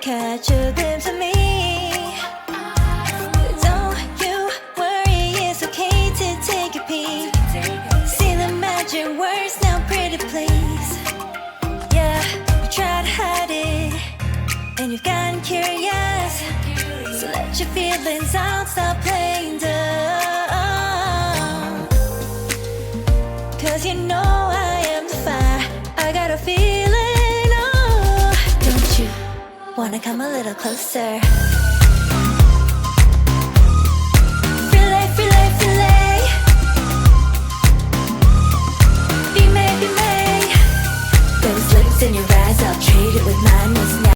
catch a glimpse of me. Don't you worry, it's okay to take a peek. See the magic words now, pretty please. Yeah, you try to hide it, and you've gotten curious. So let your feelings out, stop playing dumb. Cause you know I am the fire, I got a feeling, oh. Don't you wanna come a little closer? Filet, filet, filet. Be may, be may. Those lips in your eyes, I'll trade it with mine.